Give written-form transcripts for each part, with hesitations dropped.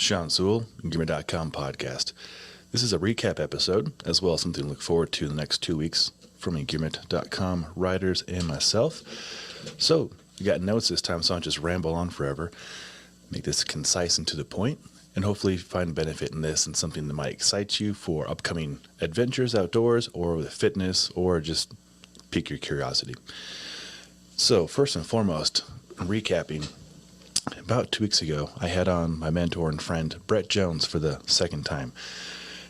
Sean Sewell, Engearment.com podcast. This is a recap episode, as well as something to look forward to in the next 2 weeks from Engearment.com writers and myself. So, you got notes this time, so I don't just ramble on forever. Make this concise and to the point, and hopefully find benefit in this and something that might excite you for upcoming adventures outdoors or with fitness or just pique your curiosity. So, first and foremost, recapping. About 2 weeks ago, I had on my mentor and friend, Brett Jones, for the second time.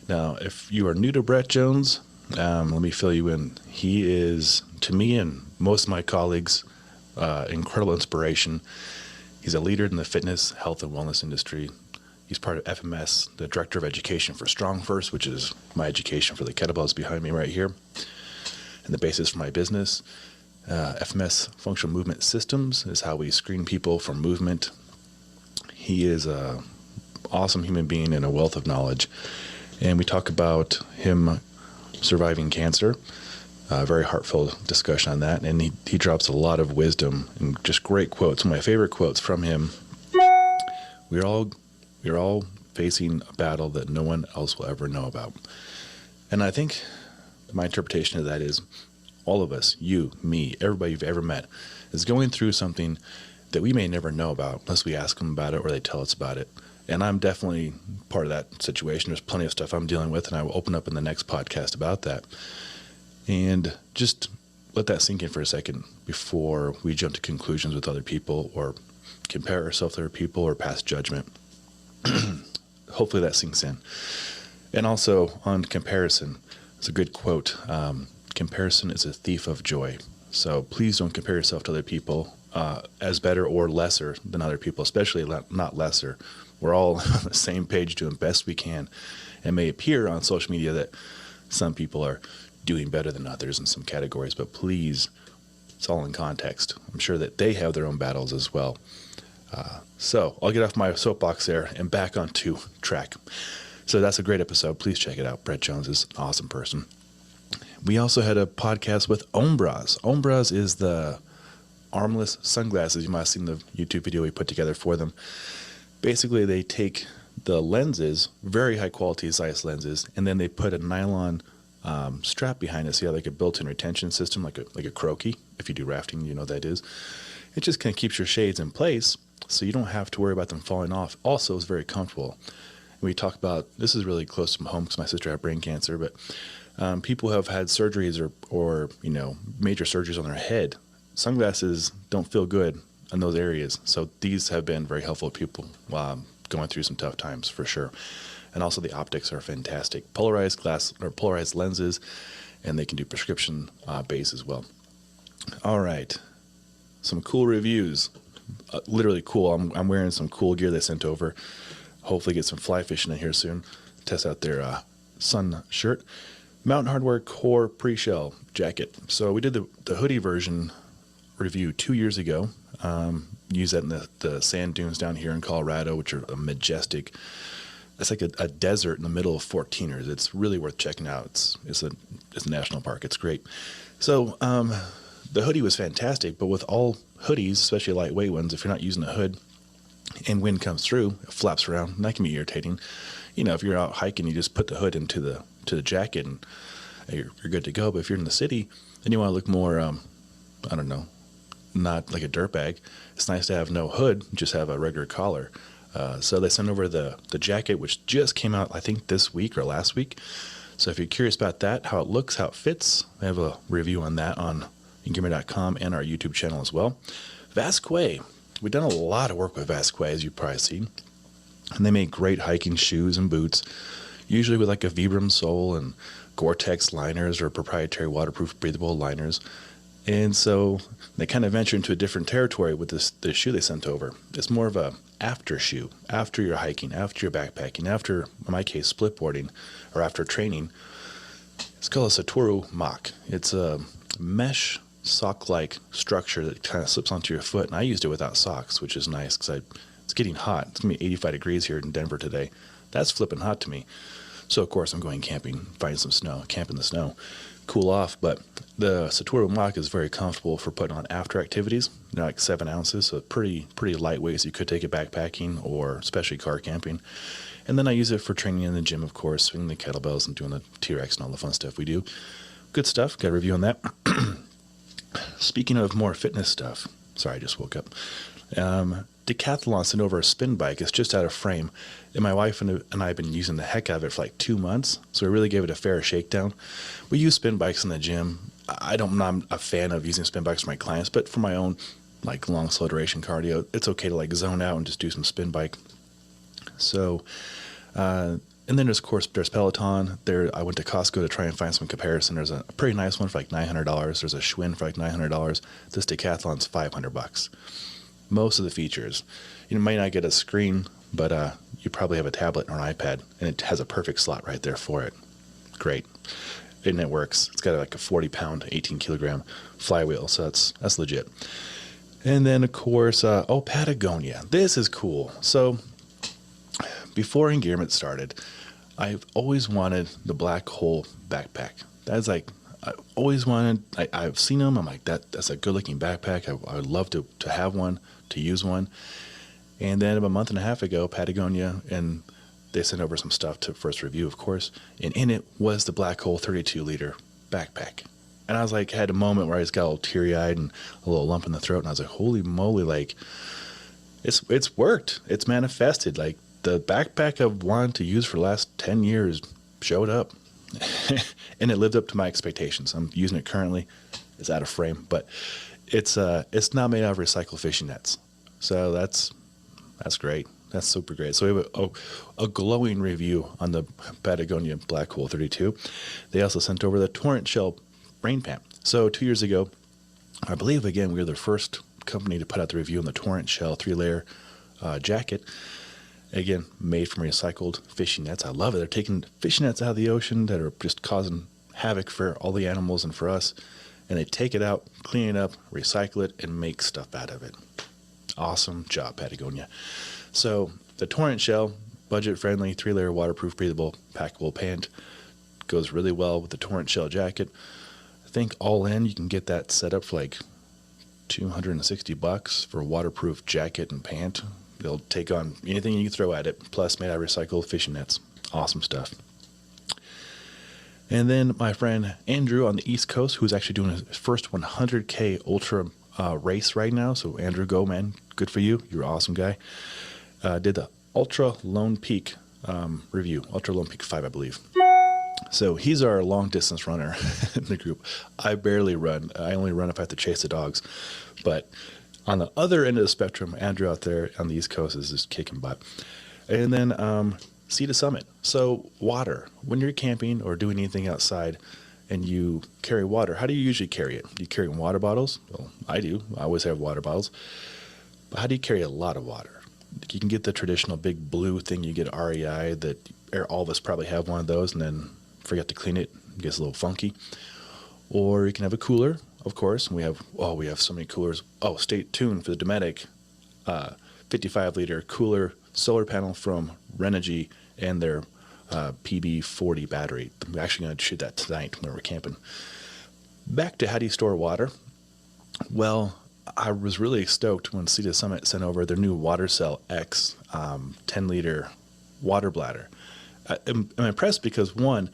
Now, if you are new to Brett Jones, let me fill you in. He is, to me and most of my colleagues, incredible inspiration. He's a leader in the fitness, health, and wellness industry. He's part of FMS, the Director of Education for Strong First, which is my education for the kettlebells behind me right here, and the basis for my business. FMS, Functional Movement Systems, is how we screen people for movement. He is an awesome human being and a wealth of knowledge. And we talk about him surviving cancer, a very heartfelt discussion on that. And he drops a lot of wisdom and just great quotes. One of my favorite quotes from him: we're all facing a battle that no one else will ever know about. And I think my interpretation of that is, all of us, you, me, everybody you've ever met, is going through something that we may never know about unless we ask them about it or they tell us about it. And I'm definitely part of that situation. There's plenty of stuff I'm dealing with, and I will open up in the next podcast about that. And just let that sink in for a second before we jump to conclusions with other people or compare ourselves to other people or pass judgment. Hopefully that sinks in. And also on comparison, it's a good quote. Comparison is a thief of joy. So please don't compare yourself to other people as better or lesser than other people, especially not lesser. We're all on the same page doing best we can. It may appear on social media that some people are doing better than others in some categories, but please, it's all in context. I'm sure that they have their own battles as well. So I'll get off my soapbox there and back onto track. So that's a great episode. Please check it out. Brett Jones is an awesome person. We also had a podcast with Ombrax. Ombrax is the Armless Sunglasses. You might have seen the YouTube video we put together for them. Basically, they take the lenses, very high quality Zeiss lenses, and then they put a nylon strap behind it, so you have like a built-in retention system, like a croquis. If you do rafting, you know what that is. It just kind of keeps your shades in place, so you don't have to worry about them falling off. Also, it's very comfortable. We talk about, this is really close to home because my sister had brain cancer, but people who have had surgeries or major surgeries on their head, sunglasses don't feel good in those areas. So these have been very helpful to people going through some tough times for sure. And also the optics are fantastic. Polarized glass or polarized lenses, and they can do prescription base as well. All right, some cool reviews. Literally cool. I'm wearing some cool gear they sent over. Hopefully get some fly fishing in here soon. Test out their sun shirt. Mountain Hardwear Core Pre-Shell Jacket. So we did the hoodie version review 2 years ago. Use that in the sand dunes down here in Colorado, which are majestic. It's like a desert in the middle of 14ers. It's really worth checking out. It's a national park. It's great. So the hoodie was fantastic, but with all hoodies, especially lightweight ones, if you're not using a hood and wind comes through, it flaps around, and that can be irritating. If you're out hiking, you just put the hood into the jacket and you're good to go. But if you're in the city and you want to look more, not like a dirtbag, it's nice to have no hood, just have a regular collar. So they sent over the jacket, which just came out, I think, this week or last week. So if you're curious about that, how it looks, how it fits, I have a review on that on Engearment.com and our YouTube channel as well. Vasque. We've done a lot of work with Vasque, as you've probably seen. And they make great hiking shoes and boots, usually with like a Vibram sole and Gore-Tex liners or proprietary waterproof breathable liners. And so they kind of venture into a different territory with this shoe they sent over. It's more of a after shoe, after you're hiking, after you're backpacking, after, in my case, splitboarding, or after training. It's called a Satoru Mock. It's a mesh sock-like structure that kind of slips onto your foot, and I used it without socks, which is nice because it's getting hot. It's going to be 85 degrees here in Denver today. That's flipping hot to me. So, of course, I'm going camping, finding some snow, camp in the snow, cool off. But the Satoru Mock is very comfortable for putting on after activities. They're like 7 ounces, so pretty lightweight. So you could take it backpacking or especially car camping. And then I use it for training in the gym, of course, swinging the kettlebells and doing the T-Rex and all the fun stuff we do. Good stuff. Got a review on that. Speaking of more fitness stuff, sorry, I just woke up. Decathlon sent over a spin bike. It's just out of frame. And my wife and I have been using the heck out of it for like 2 months. So we really gave it a fair shakedown. We use spin bikes in the gym. I'm not a fan of using spin bikes for my clients, but for my own like long, slow duration cardio, it's okay to like zone out and just do some spin bike. So, and then of course there's Peloton. I went to Costco to try and find some comparison. There's a pretty nice one for like $900. There's a Schwinn for like $900. This Decathlon's $500. Most of the features, you might not get a screen, but you probably have a tablet or an iPad, and it has a perfect slot right there for it. Great, and it works. It's got like a 40-pound, 18-kilogram flywheel, so that's legit. And then of course, Patagonia. This is cool. So before Engearment started, I've always wanted the black hole backpack. That's like, I always wanted, I've seen them. I'm like, that's a good looking backpack. I would love to have one, to use one. And then about a month and a half ago, Patagonia, and they sent over some stuff to first review, of course. And in it was the black hole 32-liter backpack. And I was like, had a moment where I just got a little teary-eyed and a little lump in the throat. And I was like, holy moly, like, it's worked. It's manifested. Like, the backpack I've wanted to use for the last 10 years showed up. And it lived up to my expectations. I'm using it currently. It's out of frame, but it's not made out of recycled fishing nets. So that's great. That's super great. So we have a glowing review on the Patagonia Black Hole 32. They also sent over the Torrent Shell rain pant. So 2 years ago, I believe, again, we were the first company to put out the review on the Torrent Shell 3-layer jacket. Again, made from recycled fishing nets. I love it. They're taking fishing nets out of the ocean that are just causing havoc for all the animals and for us. And they take it out, clean it up, recycle it, and make stuff out of it. Awesome job, Patagonia. So the Torrent Shell, budget-friendly, 3-layer waterproof, breathable, packable pant. Goes really well with the Torrent Shell jacket. I think all in, you can get that set up for like $260 for a waterproof jacket and pant. They'll take on anything you can throw at it, plus made out of recycled fishing nets. Awesome stuff. And then my friend Andrew on the East Coast, who's actually doing his first 100K Ultra race right now. So Andrew, go, man. Good for you. You're an awesome guy. Did the Ultra Lone Peak review. Ultra Lone Peak 5, I believe. So he's our long-distance runner in the group. I barely run. I only run if I have to chase the dogs. But on the other end of the spectrum, Andrew out there on the East Coast is just kicking butt. And then Sea to Summit. So water. When you're camping or doing anything outside and you carry water, how do you usually carry it? Do you carry water bottles? Well, I do. I always have water bottles. But how do you carry a lot of water? You can get the traditional big blue thing. You get REI that all of us probably have one of those and then forget to clean it. It gets a little funky. Or you can have a cooler, of course. And we have so many coolers. Oh, stay tuned for the Dometic 55-liter cooler solar panel from Renogy and their PB40 battery. I'm actually going to shoot that tonight when we're camping. Back to how do you store water? Well, I was really stoked when Sea to Summit sent over their new Water Cell X 10-liter water bladder. I'm impressed because, one,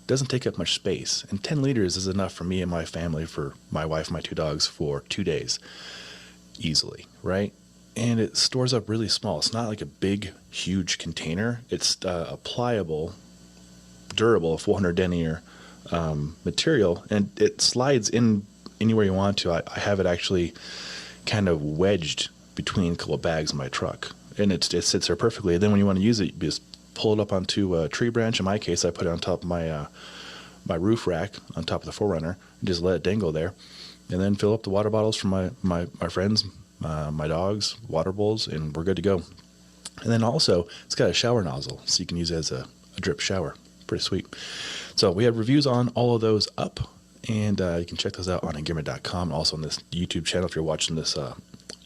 doesn't take up much space, and 10 liters is enough for me and my family, for my wife and my 2 dogs, for 2 days easily, right? And it stores up really small. It's not like a big, huge container. It's a pliable, durable 400 denier material, and it slides in anywhere you want to. I have it actually kind of wedged between a couple of bags in my truck, and it sits there perfectly. And then when you want to use it, you just pull it up onto a tree branch. In my case, I put it on top of my roof rack on top of the 4Runner and just let it dangle there, and then fill up the water bottles for my friends, my dogs, water bowls, and we're good to go. And then also, it's got a shower nozzle, so you can use it as a drip shower. Pretty sweet. So we have reviews on all of those up, and you can check those out on Engearment.com, also on this YouTube channel if you're watching this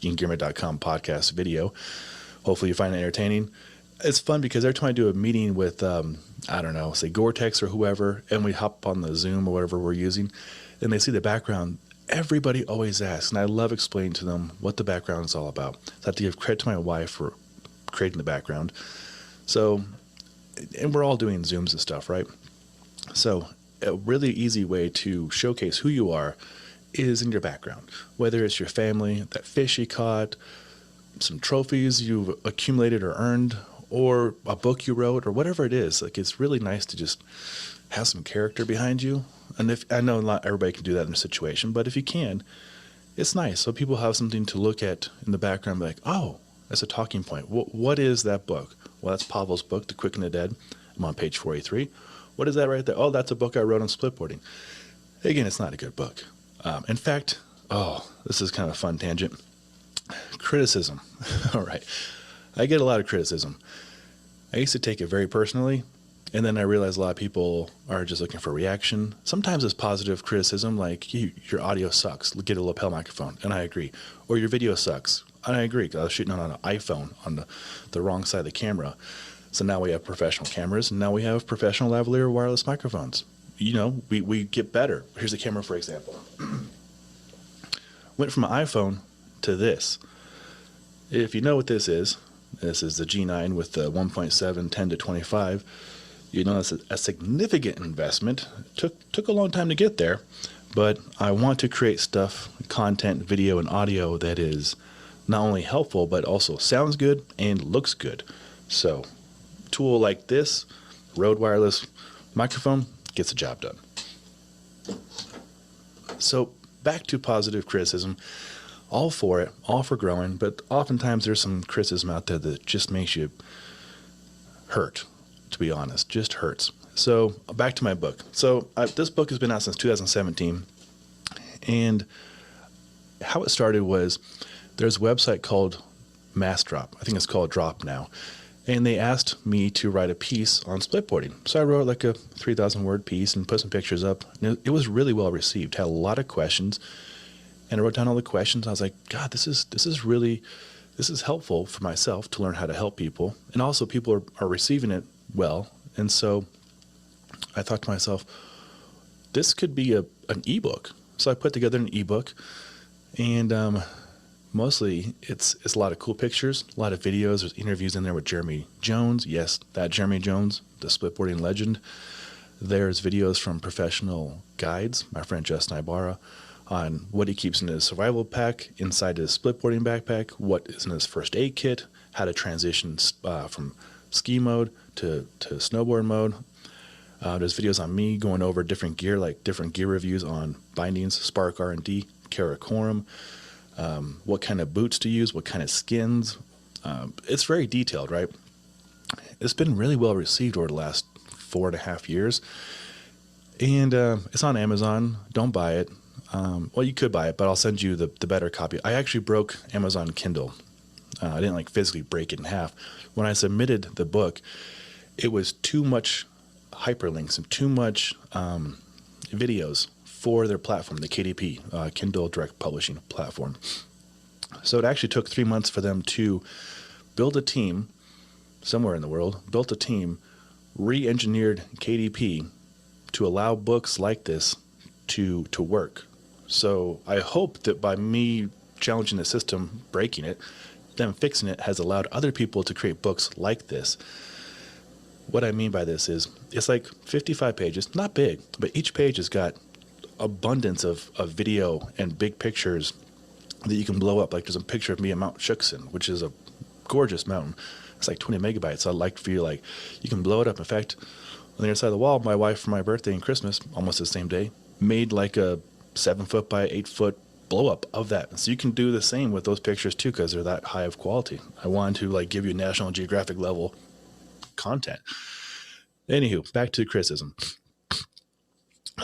Engearment.com podcast video. Hopefully you find it entertaining. it's fun because every time I do a meeting with, I don't know, say Gore-Tex or whoever, and we hop on the Zoom or whatever we're using, and they see the background, everybody always asks, and I love explaining to them what the background is all about. So I have to give credit to my wife for creating the background. So, and we're all doing Zooms and stuff, right? So a really easy way to showcase who you are is in your background, whether it's your family, that fish you caught, some trophies you've accumulated or earned, or a book you wrote, or whatever it is. Like, it's really nice to just have some character behind you. And if I know not everybody can do that in a situation, but if you can, it's nice. So people have something to look at in the background, like, oh, that's a talking point. What is that book? Well, that's Pavel's book, The Quick and the Dead. I'm on page 43. What is that right there? Oh, that's a book I wrote on splitboarding. Again, it's not a good book. In fact, this is kind of a fun tangent. Criticism. All right. I get a lot of criticism. I used to take it very personally, and then I realized a lot of people are just looking for reaction. Sometimes it's positive criticism, like, your audio sucks, get a lapel microphone, and I agree. Or your video sucks, and I agree. I was shooting on an iPhone on the wrong side of the camera. So now we have professional cameras, and now we have professional lavalier wireless microphones. You know, we get better. Here's a camera, for example. Went from an iPhone to this. If you know what this is the G9 with the 1.7, 10 to 25. You know, it's a significant investment. Took a long time to get there, but I want to create stuff, content, video, and audio that is not only helpful, but also sounds good and looks good. So, tool like this, Rode wireless microphone, gets the job done. So, back to positive criticism. All for it, all for growing, but oftentimes there's some criticism out there that just makes you hurt, to be honest, just hurts. So back to my book. So this book has been out since 2017, and how it started was there's a website called Massdrop. I think it's called Drop now. And they asked me to write a piece on splitboarding. So I wrote like a 3,000 word piece and put some pictures up. And it was really well received, had a lot of questions. And I wrote down all the questions. I was like, God, this is helpful for myself to learn how to help people. And also people are receiving it well. And so I thought to myself, this could be an ebook. So I put together an ebook, and mostly it's a lot of cool pictures, a lot of videos. There's interviews in there with Jeremy Jones. Yes, that Jeremy Jones, the splitboarding legend. There's videos from professional guides, my friend Justin Ibarra, on what he keeps in his survival pack, inside his splitboarding backpack, what is in his first aid kit, how to transition from ski mode to snowboard mode. There's videos on me going over different gear, like different gear reviews on bindings, Spark R&D, Karakoram, what kind of boots to use, what kind of skins. It's very detailed, right? It's been really well received over the last 4.5 years. And it's on Amazon. Don't buy it. Well, you could buy it, but I'll send you the better copy. I actually broke Amazon Kindle. I didn't physically break it in half. When I submitted the book, it was too much hyperlinks and too much videos for their platform, the KDP, Kindle Direct Publishing platform. So it actually took 3 months for them to build a team somewhere in the world, re-engineered KDP to allow books like this to work. So I hope that by me challenging the system, breaking it, them fixing it, has allowed other people to create books like this. What I mean by this is it's like 55 pages, not big, but each page has got abundance of video and big pictures that you can blow up. Like there's a picture of me at Mount Shuksan, which is a gorgeous mountain. It's like 20 megabytes. So I'd like to feel like you can blow it up. In fact, on the other side of the wall, my wife for my birthday and Christmas, almost the same day, made like a 7-foot by 8-foot blow up of that. So you can do the same with those pictures too, because they're that high of quality. I wanted to like give you National Geographic level content. Anywho, back to criticism.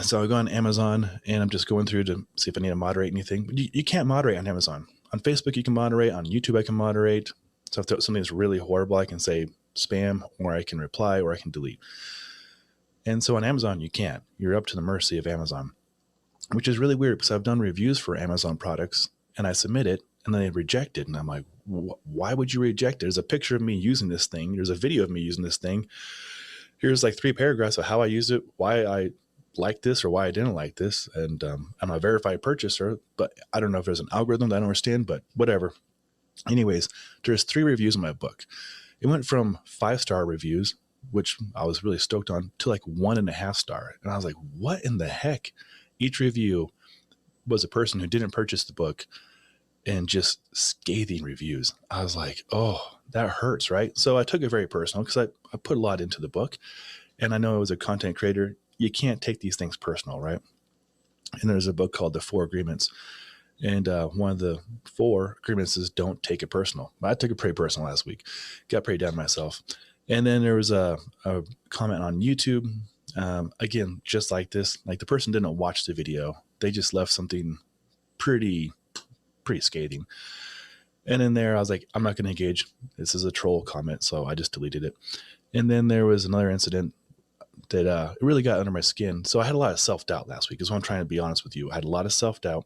So I go on Amazon and I'm just going through to see if I need to moderate anything. But you can't moderate on Amazon. On Facebook you can moderate. On YouTube I can moderate. So if something's really horrible, I can say spam, or I can reply, or I can delete. And so on Amazon you can't. You're up to the mercy of Amazon, which is really weird because I've done reviews for Amazon products and I submit it and then they reject it. And I'm like, why would you reject it? There's a picture of me using this thing. There's a video of me using this thing. Here's like 3 paragraphs of how I used it, why I like this or why I didn't like this. And I'm a verified purchaser, but I don't know if there's an algorithm that I don't understand, but whatever. Anyways, there's 3 reviews in my book. It went from 5-star reviews, which I was really stoked on, to like 1.5 star. And I was like, what in the heck? Each review was a person who didn't purchase the book and just scathing reviews. I was like, oh, that hurts, right? So I took it very personal because I put a lot into the book. And I know I was a content creator. You can't take these things personal, right? And there's a book called The 4 Agreements. And one of the 4 agreements is don't take it personal. I took it pretty personal last week. Got pretty down myself. And then there was a comment on YouTube. Again, just like this, like the person didn't watch the video. They just left something pretty scathing. And in there, I was like, I'm not going to engage. This is a troll comment. So I just deleted it. And then there was another incident that it really got under my skin. So I had a lot of self-doubt last week is what I'm trying to be honest with you. I had a lot of self-doubt.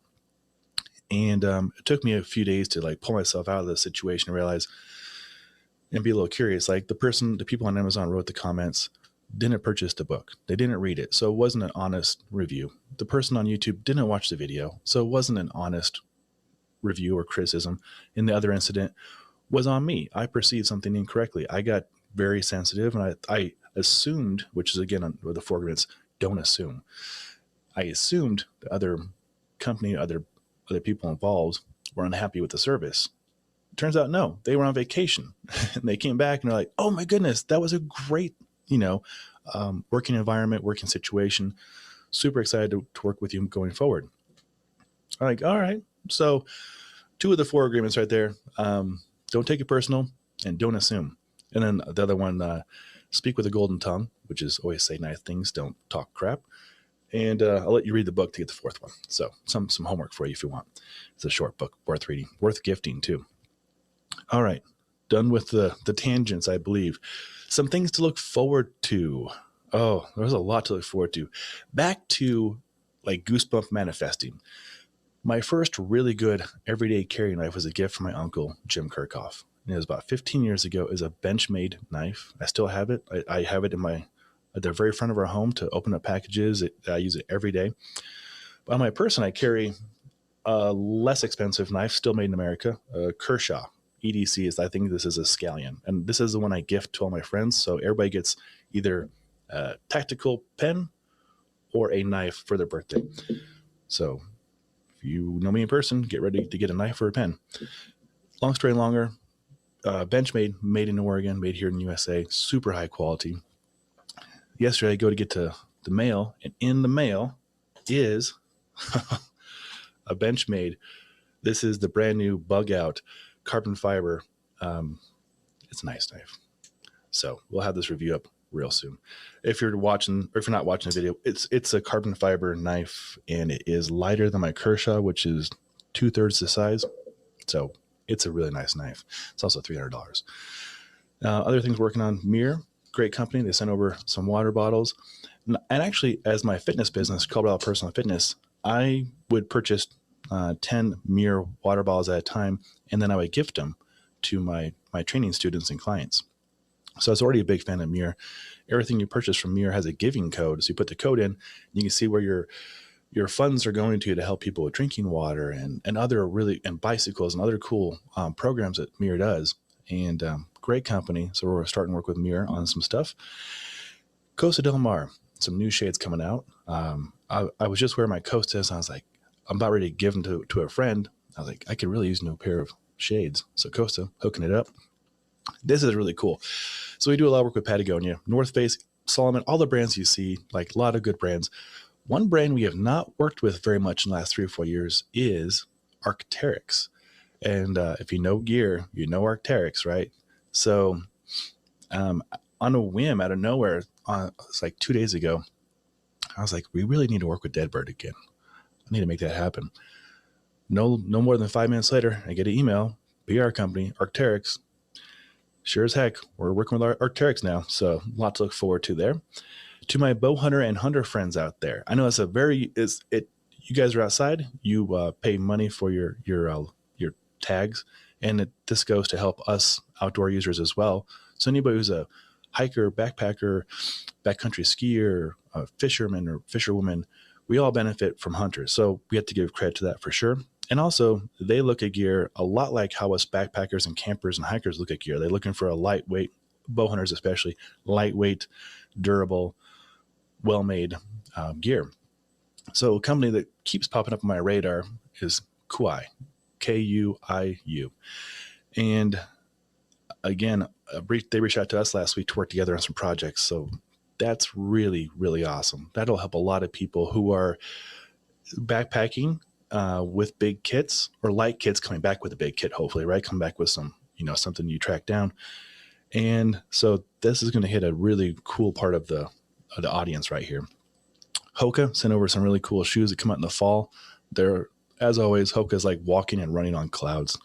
And it took me a few days to like pull myself out of the situation and realize and be a little curious. Like the people on Amazon wrote the comments, didn't purchase the book. They didn't read it. So it wasn't an honest review. The person on YouTube didn't watch the video. So it wasn't an honest review or criticism. And the other incident was on me. I perceived something incorrectly. I got very sensitive and I assumed, which is again on the 4 agreements, don't assume. I assumed the other company, other people involved were unhappy with the service. Turns out, no, they were on vacation and they came back and they're like, oh my goodness, that was a great, working environment, working situation. Super excited to work with you going forward. I'm like, all right. So 2 of the 4 agreements right there. Don't take it personal and don't assume. And then the other one, speak with a golden tongue, which is always say nice things. Don't talk crap. And I'll let you read the book to get the 4th one. So some homework for you if you want. It's a short book, worth reading, worth gifting too. All right. Done with the tangents, I believe. Some things to look forward to. Oh, there's a lot to look forward to. Back to like goosebump manifesting. My first really good everyday carry knife was a gift from my uncle, Jim Kirchhoff. And it was about 15 years ago. It was a Benchmade knife. I still have it. I have it at the very front of our home to open up packages. I use it every day. But on my person, I carry a less expensive knife, still made in America, Kershaw. EDC is, I think this is a scallion. And this is the one I gift to all my friends. So everybody gets either a tactical pen or a knife for their birthday. So if you know me in person, get ready to get a knife or a pen. Long story longer, Benchmade, made in Oregon, made here in the USA, super high quality. Yesterday, I go to get to the mail, and in the mail is a Benchmade. This is the brand new bug out carbon fiber. It's a nice knife. So we'll have this review up real soon. If you're watching, or if you're not watching the video, it's a carbon fiber knife, and it is lighter than my Kershaw, which is 2/3 the size. So it's a really nice knife. It's also $300. Other things working on, Mirror. Great company. They sent over some water bottles. And actually, as my fitness business, Colorado Personal Fitness, I would purchase 10 Mirror water bottles at a time, and then I would gift them to my training students and clients. So I was already a big fan of Mirror. Everything you purchase from Mirror has a giving code. So you put the code in, you can see where your funds are going to help people with drinking water and other and bicycles and other cool programs that Mirror does. And great company. So we're starting to work with Mirror on some stuff. Costa Del Mar, some new shades coming out. I was just wearing my Costas. And I was like, I'm about ready to give them to a friend. I was like, I could really use a new pair of shades. So Costa, hooking it up. This is really cool. So we do a lot of work with Patagonia, North Face, Salomon, all the brands you see, like a lot of good brands. One brand we have not worked with very much in the last 3 or 4 years is Arcteryx. And if you know gear, you know Arcteryx, right? So on a whim, out of nowhere, it's like 2 days ago, I was like, we really need to work with Deadbird again. I need to make that happen. No more than 5 minutes later, I get an email, PR company, Arcteryx. Sure as heck, we're working with Arcteryx now. So a lot to look forward to there. To my bow hunter and hunter friends out there, I know it's you guys are outside, you pay money for your tags And this goes to help us outdoor users as well. So anybody who's a hiker, backpacker, backcountry skier, a fisherman or fisherwoman, we all benefit from hunters. So we have to give credit to that for sure. And also, they look at gear a lot like how us backpackers and campers and hikers look at gear. They're looking for a lightweight, bow hunters especially, lightweight, durable, well-made gear. So a company that keeps popping up on my radar is Kuiu, Kuiu. And again, they reached out to us last week to work together on some projects. So that's really, really awesome. That'll help a lot of people who are backpacking with big kits, or light kits coming back with a big kit, hopefully, right? Come back with some, something you track down. And so this is going to hit a really cool part of the audience right here. Hoka sent over some really cool shoes that come out in the fall. They're, as always, Hoka's like walking and running on clouds.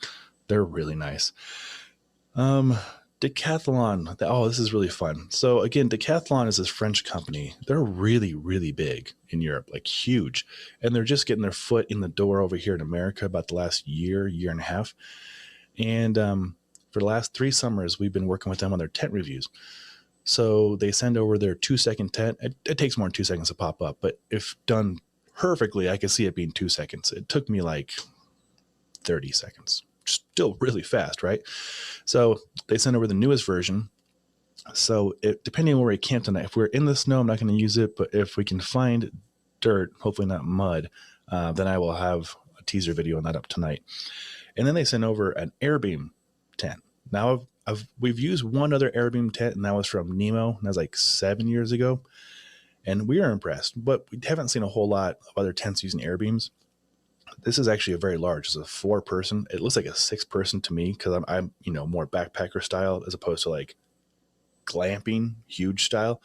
They're really nice. Decathlon. Oh, this is really fun. So again, Decathlon is this French company. They're really, really big in Europe, like huge. And they're just getting their foot in the door over here in America about the last year and a half. And for the last 3 summers, we've been working with them on their tent reviews. So they send over their 2-second tent. It takes more than 2 seconds to pop up, but if done perfectly, I could see it being 2 seconds. It took me like 30 seconds. Still really fast, right? So they sent over the newest version. So depending on where we camp tonight, if we're in the snow, I'm not going to use it. But if we can find dirt, hopefully not mud, then I will have a teaser video on that up tonight. And then they sent over an Airbeam tent. Now we've used one other Airbeam tent, and that was from Nemo. And that was like 7 years ago. And we are impressed, but we haven't seen a whole lot of other tents using Airbeams. This is actually a very large. It's a 4-person. It looks like a 6-person to me because I'm more backpacker style as opposed to like glamping, huge style.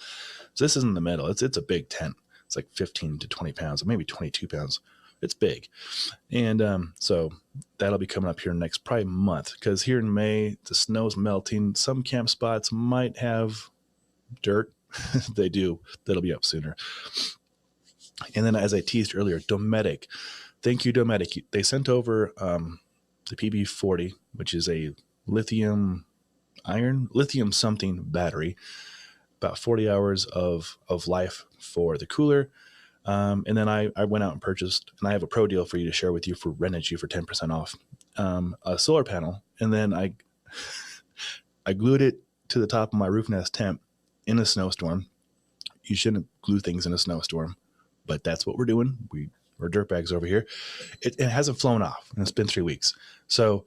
So this is in the middle. It's a big tent. It's like 15 to 20 pounds, or maybe 22 pounds. It's big. And so that'll be coming up here next probably month, because here in May, the snow's melting. Some camp spots might have dirt. They do. That'll be up sooner. And then, as I teased earlier, Dometic. Thank you, Dometic. They sent over the PB40, which is a lithium something battery, about 40 hours of life for the cooler. And then I went out and purchased, and I have a pro deal for you to share with you for Renigy for 10% off, a solar panel. And then I glued it to the top of my roof nest tent in a snowstorm. You shouldn't glue things in a snowstorm, but that's what we're doing. We're dirtbags over here. It hasn't flown off, and it's been 3 weeks. So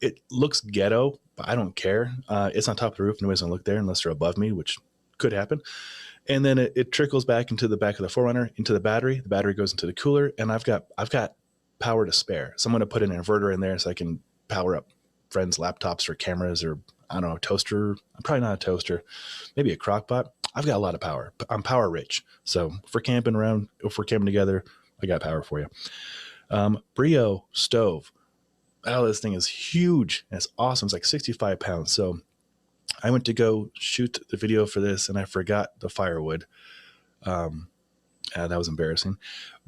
it looks ghetto, but I don't care. It's on top of the roof. Nobody's going to look there unless they're above me, which could happen. And then it trickles back into the back of the 4Runner, into the battery. The battery goes into the cooler, and I've got power to spare. So I'm going to put an inverter in there so I can power up friends' laptops or cameras, or I don't know, a toaster. I'm probably not a toaster, maybe a crock pot. I've got a lot of power. I'm power rich. So if we're camping together, I got power for you. Brio Stove. Oh, this thing is huge. And it's awesome. It's like 65 pounds. So I went to go shoot the video for this, and I forgot the firewood. That was embarrassing.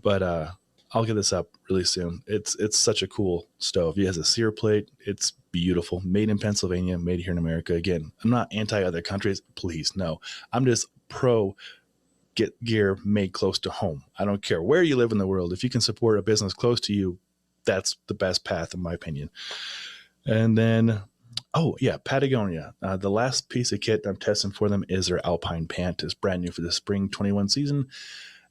But I'll get this up really soon. It's such a cool stove. It has a sear plate. It's beautiful. Made in Pennsylvania, made here in America. Again, I'm not anti other countries. Please, no. I'm just pro get gear made close to home. I don't care where you live in the world. If you can support a business close to you, that's the best path, in my opinion. And then, Patagonia. The last piece of kit I'm testing for them is their Alpine pant. It's brand new for the spring 21 season.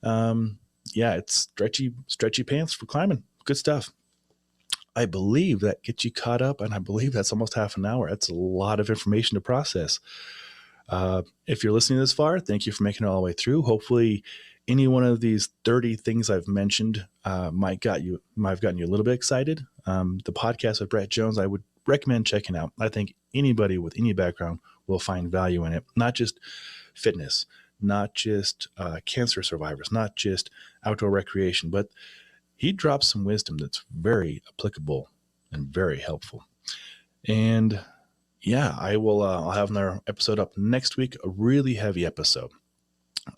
It's stretchy pants for climbing. Good stuff. I believe that gets you caught up, and I believe that's almost half an hour. That's a lot of information to process. If you're listening this far, thank you for making it all the way through. Hopefully any one of these 30 things I've mentioned might have gotten you a little bit excited. The podcast with Brett Jones, I would recommend checking out. I think anybody with any background will find value in it. Not just fitness, not just cancer survivors, not just outdoor recreation, but he drops some wisdom that's very applicable and very helpful. And I'll have another episode up next week, a really heavy episode.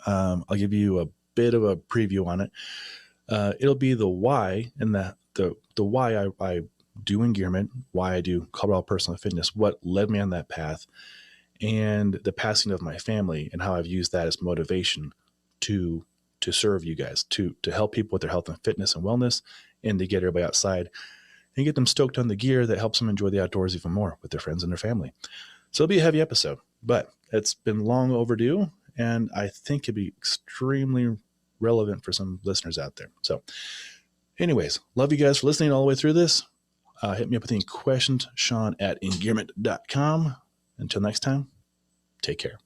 I'll give you a bit of a preview on it. It'll be the why, and the why I do Engearment, why I do Colorado Personal Fitness, what led me on that path, and the passing of my family and how I've used that as motivation to serve you guys, to help people with their health and fitness and wellness, and to get everybody outside and get them stoked on the gear that helps them enjoy the outdoors even more with their friends and their family. So it'll be a heavy episode, but it's been long overdue, and I think it'd be extremely relevant for some listeners out there. So anyways, love you guys for listening all the way through this. Hit me up with any questions, Sean at engearment.com. Until next time, take care.